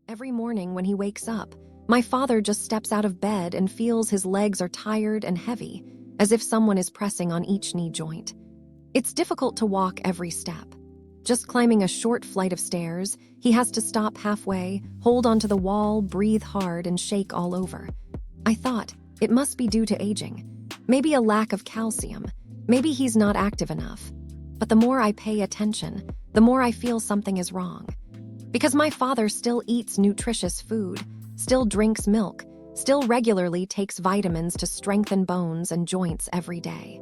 Every morning when he wakes up, my father just steps out of bed and feels his legs are tired and heavy, as if someone is pressing on each knee joint. It's difficult to walk every step. Just climbing a short flight of stairs, he has to stop halfway, hold onto the wall, breathe hard, and shake all over. I thought, it must be due to aging. Maybe a lack of calcium. Maybe he's not active enough. But the more I pay attention, the more I feel something is wrong. Because my father still eats nutritious food, still drinks milk, still regularly takes vitamins to strengthen bones and joints every day.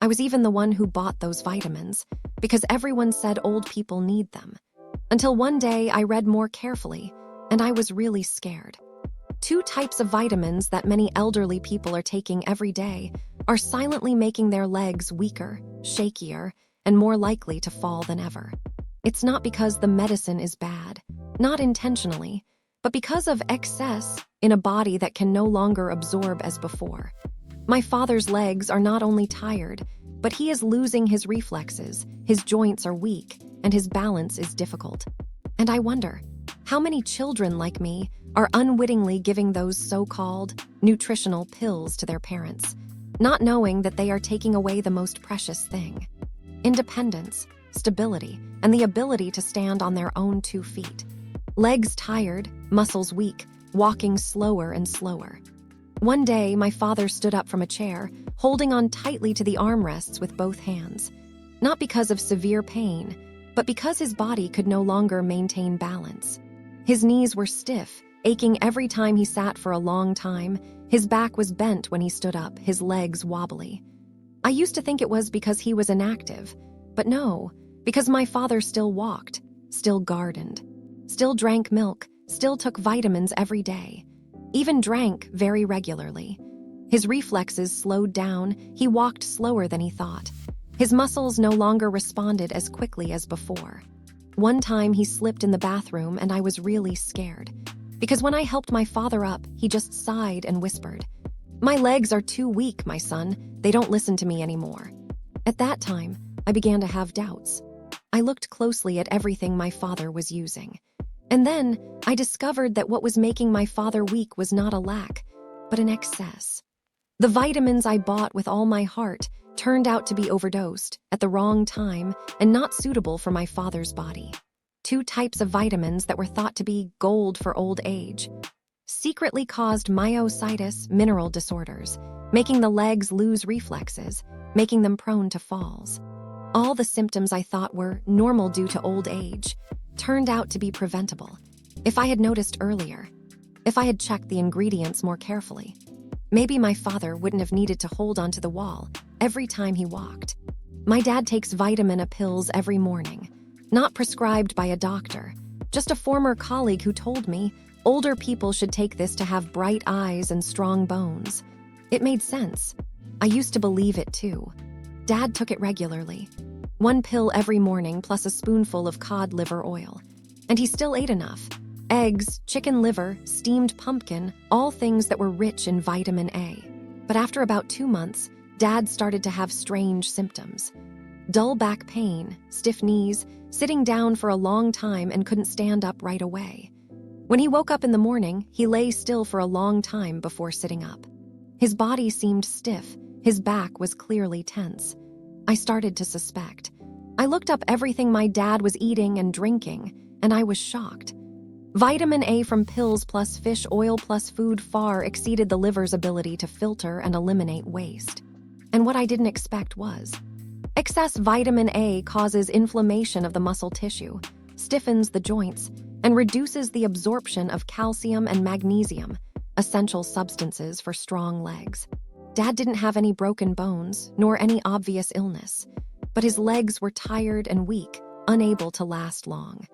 I was even the one who bought those vitamins, because everyone said old people need them. Until one day I read more carefully, and I was really scared. 2 types of vitamins that many elderly people are taking every day are silently making their legs weaker, shakier, and more likely to fall than ever. It's not because the medicine is bad, not intentionally, but because of excess in a body that can no longer absorb as before. My father's legs are not only tired, but he is losing his reflexes, his joints are weak, and his balance is difficult. And I wonder, how many children like me are unwittingly giving those so-called nutritional pills to their parents, not knowing that they are taking away the most precious thing: independence, stability, and the ability to stand on their own 2 feet. Legs tired, muscles weak, walking slower and slower. One day, my father stood up from a chair, holding on tightly to the armrests with both hands. Not because of severe pain, but because his body could no longer maintain balance. His knees were stiff, aching every time he sat for a long time. His back was bent when he stood up, his legs wobbly. I used to think it was because he was inactive, but no, because my father still walked, still gardened, still drank milk, still took vitamins every day, even drank very regularly. His reflexes slowed down, he walked slower than he thought. His muscles no longer responded as quickly as before. One time he slipped in the bathroom and I was really scared, because when I helped my father up, he just sighed and whispered, "My legs are too weak, my son. They don't listen to me anymore." At that time, I began to have doubts. I looked closely at everything my father was using. And then I discovered that what was making my father weak was not a lack, but an excess. The vitamins I bought with all my heart turned out to be overdosed at the wrong time and not suitable for my father's body. 2 types of vitamins that were thought to be gold for old age secretly caused myositis, mineral disorders, making the legs lose reflexes, making them prone to falls. All the symptoms I thought were normal due to old age turned out to be preventable. If I had noticed earlier, if I had checked the ingredients more carefully, maybe my father wouldn't have needed to hold onto the wall every time he walked. My dad takes vitamin pills every morning, not prescribed by a doctor, just a former colleague who told me older people should take this to have bright eyes and strong bones. It made sense. I used to believe it too. Dad took it regularly. 1 pill every morning plus a spoonful of cod liver oil. And he still ate enough. Eggs, chicken liver, steamed pumpkin, all things that were rich in vitamin A. But after about 2 months, Dad started to have strange symptoms. Dull back pain, stiff knees, sitting down for a long time and couldn't stand up right away. When he woke up in the morning, he lay still for a long time before sitting up. His body seemed stiff, his back was clearly tense. I started to suspect. I looked up everything my dad was eating and drinking, and I was shocked. Vitamin A from pills plus fish oil plus food far exceeded the liver's ability to filter and eliminate waste. And what I didn't expect was, excess vitamin A causes inflammation of the muscle tissue, stiffens the joints, and reduces the absorption of calcium and magnesium, essential substances for strong legs. Dad didn't have any broken bones, nor any obvious illness, but his legs were tired and weak, unable to last long.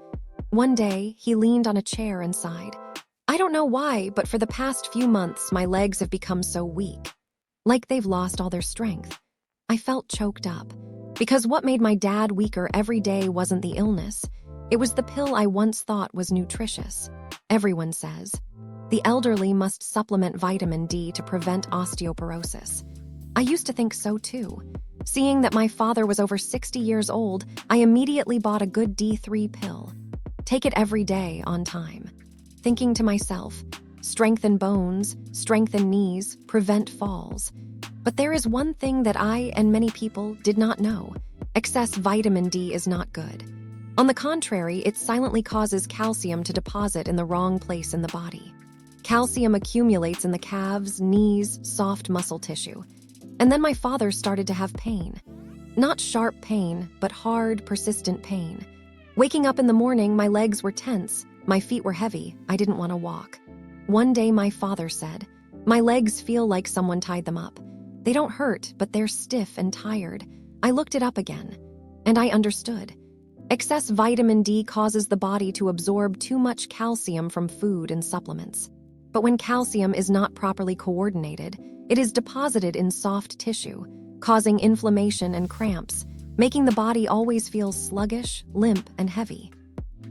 One day, he leaned on a chair and sighed. "I don't know why, but for the past few months, my legs have become so weak. Like they've lost all their strength." I felt choked up, because what made my dad weaker every day wasn't the illness. It was the pill I once thought was nutritious. Everyone says, the elderly must supplement vitamin D to prevent osteoporosis. I used to think so too. Seeing that my father was over 60 years old, I immediately bought a good D3 pill. Take it every day on time. thinking to myself, strengthen bones, strengthen knees, prevent falls. But there is one thing that I and many people did not know. Excess vitamin D is not good. On the contrary, it silently causes calcium to deposit in the wrong place in the body. Calcium accumulates in the calves, knees, soft muscle tissue. And then my father started to have pain. Not sharp pain, but hard, persistent pain. Waking up in the morning, my legs were tense, my feet were heavy, I didn't want to walk. One day my father said, "My legs feel like someone tied them up. They don't hurt, but they're stiff and tired." I looked it up again, and I understood. Excess vitamin D causes the body to absorb too much calcium from food and supplements. But when calcium is not properly coordinated, it is deposited in soft tissue, causing inflammation and cramps, making the body always feel sluggish, limp, and heavy.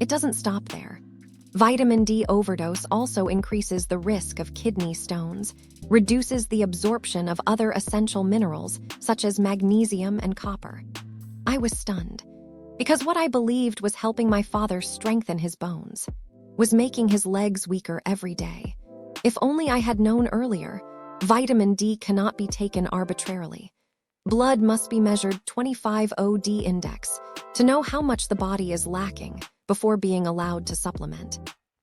It doesn't stop there. Vitamin D overdose also increases the risk of kidney stones, reduces the absorption of other essential minerals such as magnesium and copper. I was stunned, because what I believed was helping my father strengthen his bones was making his legs weaker every day. If only I had known earlier, vitamin D cannot be taken arbitrarily. Blood must be measured 25 OD index to know how much the body is lacking before being allowed to supplement.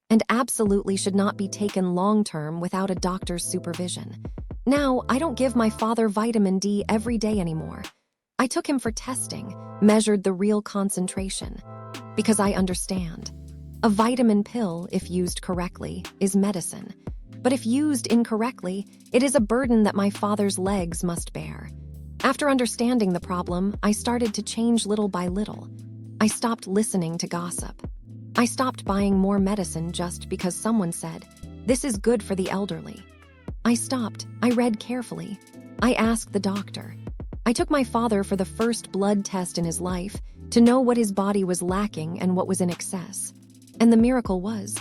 And absolutely should not be taken long-term without a doctor's supervision. Now, I don't give my father vitamin D every day anymore. I took him for testing, measured the real concentration, because I understand. A vitamin pill, if used correctly, is medicine. But if used incorrectly, it is a burden that my father's legs must bear. After understanding the problem, I started to change little by little. I stopped listening to gossip. I stopped buying more medicine just because someone said, "This is good for the elderly." I stopped. I read carefully. I asked the doctor. I took my father for the first blood test in his life to know what his body was lacking and what was in excess. And the miracle was,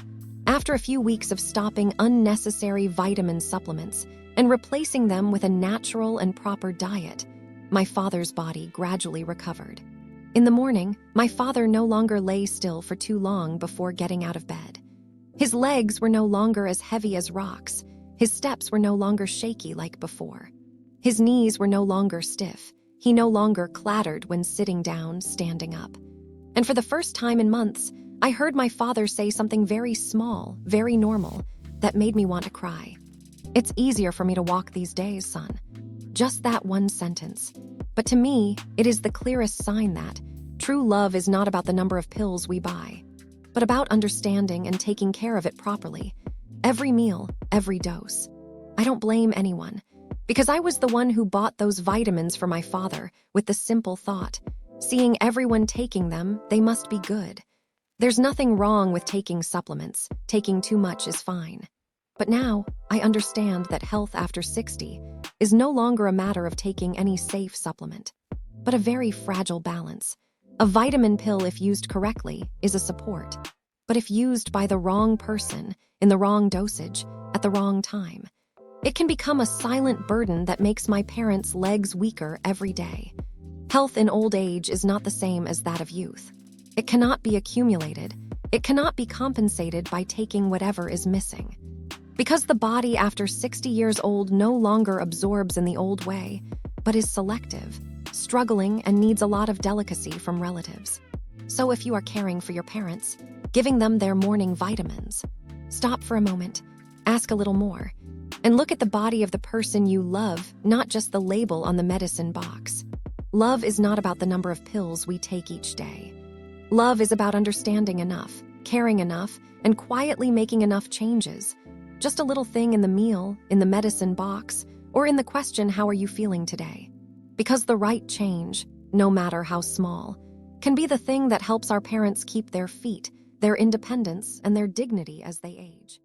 after a few weeks of stopping unnecessary vitamin supplements and replacing them with a natural and proper diet, my father's body gradually recovered. In the morning, my father no longer lay still for too long before getting out of bed. His legs were no longer as heavy as rocks. His steps were no longer shaky like before. His knees were no longer stiff. He no longer clattered when sitting down, standing up. And for the first time in months, I heard my father say something very small, very normal, that made me want to cry. "It's easier for me to walk these days, son." Just that one sentence. But to me, it is the clearest sign that true love is not about the number of pills we buy, but about understanding and taking care of it properly. Every meal, every dose. I don't blame anyone, because I was the one who bought those vitamins for my father with the simple thought, seeing everyone taking them, they must be good. There's nothing wrong with taking supplements. Taking too much is fine. But now, I understand that health after 60 is no longer a matter of taking any safe supplement, but a very fragile balance. A vitamin pill, if used correctly, is a support. But if used by the wrong person, in the wrong dosage, at the wrong time, it can become a silent burden that makes my parents' legs weaker every day. Health in old age is not the same as that of youth. It cannot be accumulated. It cannot be compensated by taking whatever is missing. Because the body after 60 years old no longer absorbs in the old way, but is selective, struggling, and needs a lot of delicacy from relatives. So if you are caring for your parents, giving them their morning vitamins, stop for a moment, ask a little more, and look at the body of the person you love, not just the label on the medicine box. Love is not about the number of pills we take each day. Love is about understanding enough, caring enough, and quietly making enough changes. Just a little thing in the meal, in the medicine box, or in the question, "How are you feeling today?" Because the right change, no matter how small, can be the thing that helps our parents keep their feet, their independence, and their dignity as they age.